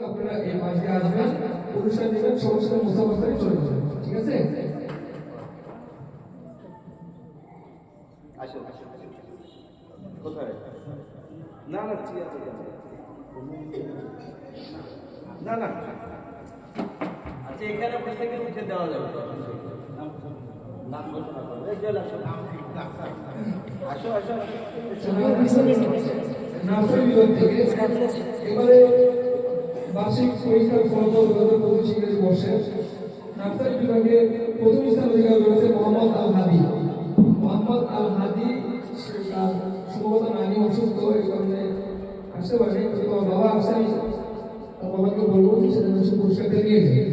আপনারা এই পাশ দিয়ে আসবেন, পুরস্কার নেবেন, সমস্ত মুসাফাতে চলে যাবেন, ঠিক আছে? আসুন কোথায়? না না ঠিক আছে, না না আচ্ছা এখানে বসে থেকে উঠে দেওয়া যাবে। নাম ঘোষণা করবে, আসো আসো নার্সারি বিভাগ থেকে এবারে বার্ষিক পরীক্ষার ফলাফল 2025 ইংরেজি বর্ষে নার্সারি বিভাগে প্রথম স্থান অধিকার করেছে মোহাম্মদ আল হাদি। মোহাম্মদ আল হাদি তার সম্ভবত নানি অসুস্থ, এই কারণে আসতে পারেনি। তোমার বাবা আসছে, আমি তার বাবাকে বলবো সেটা সে পুরস্কারটা নিয়ে যায়।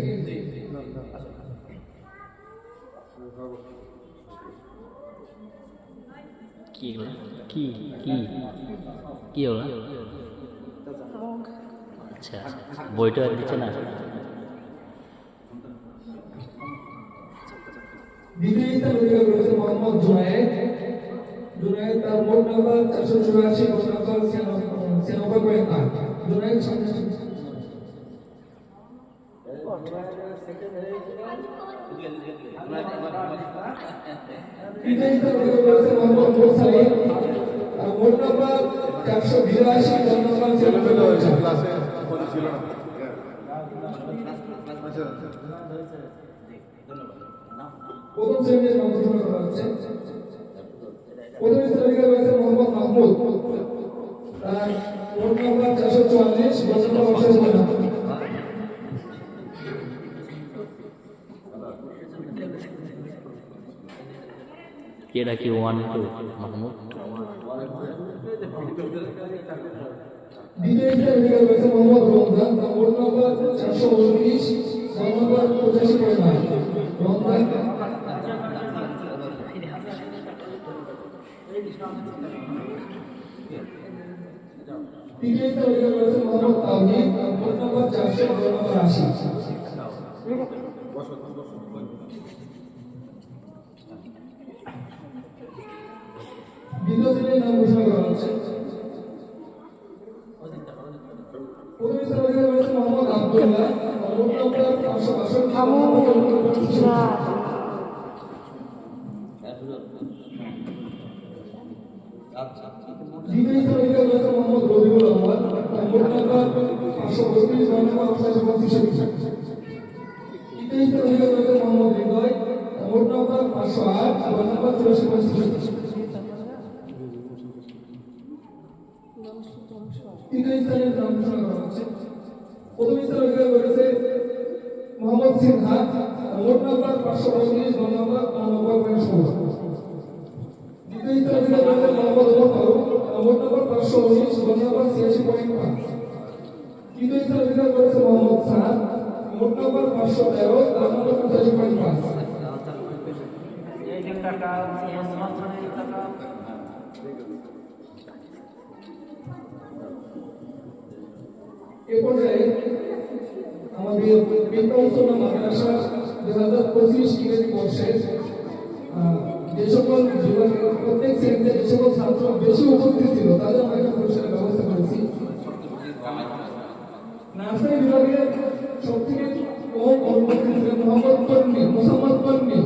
কি কি কি কি হলো? আচ্ছা বইটা দিচ্ছে না। দ্বিতীয় স্থান অধিকার করেছে মোহাম্মদ জুনায়েদ। জুনায়েদ তার মোট নাম্বার 484, মোট নাম্বার 96.8। জুনায়েদ তৃতীয় স্থান অধিকার করেছে মোহাম্মদ মুরসালিন। তার মোট নাম্বার 482, মোট নাম্বার 96.4। প্রথম শ্রেণীর নাম ঘোষণা করা হচ্ছে। প্রথম স্থান অধিকার করেছে মোহাম্মদ মাহমুদ। তার মোট নাম্বার 444, মোট নাম্বার 88। এটা কি 1 2 মাহমুদ? দ্বিতীয় স্থান অধিকার করেছে মোহাম্মদ রমজান। তার মোট নাম্বার 419, মোট নাম্বার 85.9। রমজান। তৃতীয় স্থান অধিকার করেছে মোহাম্মদ তাওহীদ। তার মোট নাম্বার 400, মোট নাম্বার 80। দ্বিতীয় শ্রেণীর নাম ঘোষণা করা হচ্ছে। প্রথম স্থান অধিকার করেছে মোহাম্মদ আব্দুল্লাহ। মোট নাম্বার 562। দ্বিতীয় স্থান অধিকার করেছে মোহাম্মদ রবিউল আউয়াল। মোট নাম্বার 532, মোট নাম্বার 88। তৃতীয় স্থান অধিকার করেছে মোহাম্মদ হৃদয়। মোট নাম্বার 508, মোট নাম্বার 84। তৃতীয় স্থানের নাম ঘোষণা করা হচ্ছে। প্রথম স্থান অধিকার করেছে মোহাম্মদ সিনহা। মোট নাম্বার 519, মোট নাম্বার 99.16। দ্বিতীয় স্থান অধিকার করেছে মোহাম্মদ ওমর ফারুক। মোট নাম্বার 519, মোট নাম্বার 86.5। তৃতীয় স্থান অধিকার করেছে মোহাম্মদ সাদ। মোট নাম্বার 513, মোট নাম্বার 85.5। এ পর্যায়ে আমাদের বিপ্লবসন্না মাদ্রাসা 2025 ইংরেজি বর্ষের যে সকল বিভাগের প্রত্যেক শ্রেণীতে যে সকল ছাত্র বেশি উপস্থিত ছিল তাদের আমরা একটা পুরস্কারের ব্যবস্থা করেছি। নার্সারি বিভাগের সব থেকে কম অনুপস্থিত ছিলেন মোহাম্মদ তন্নি, মুসাম্মদ তন্নি।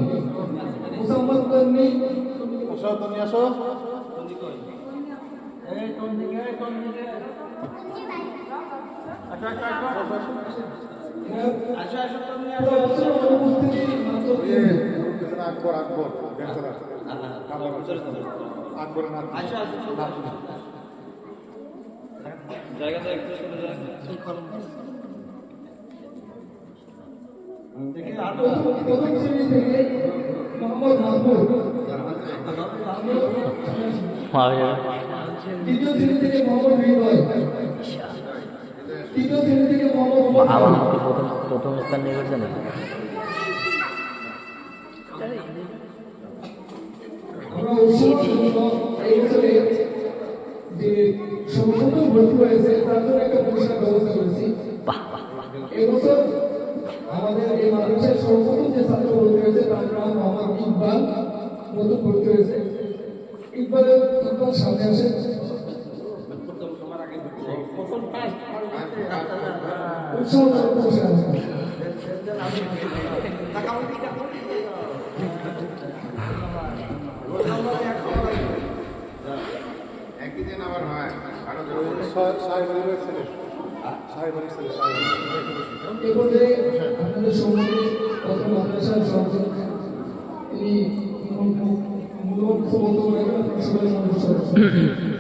প্রথম শ্রেণী থেকে মোহাম্মদ মাহমুদ। দ্বিতীয় শ্রেণী থেকে মোহাম্মদ হৃদয়। তৃতীয় শ্রেণী থেকে মোহাম্মদ প্রথম স্থান নিয়ে গেছে না। আমরা এই বছরে যে সম্পূর্ণ ভর্তি হয়েছে তার জন্য একটা পুরস্কার ব্যবস্থা করেছি। এবছর আমাদের এই মাদ্রাসায় সর্বপ্রথম যে ছাত্র ভর্তি হয়েছে তার নাম মোহাম্মদ ইকবাল। নতুন ভর্তি হয়েছে। ইকবাল সামনে আসে। উৎসাহ বসে আছে। একই দিন আবার হয় আরো এ পর্যায়ে আপনাদের সম্মুখে প্রথম মাদ্রাসার সভাপতি তিনি মূল্যবান কিছু বক্তব্য রাখবেন, আপনারা সবাই মনোযোগ সহকারে শুনুন।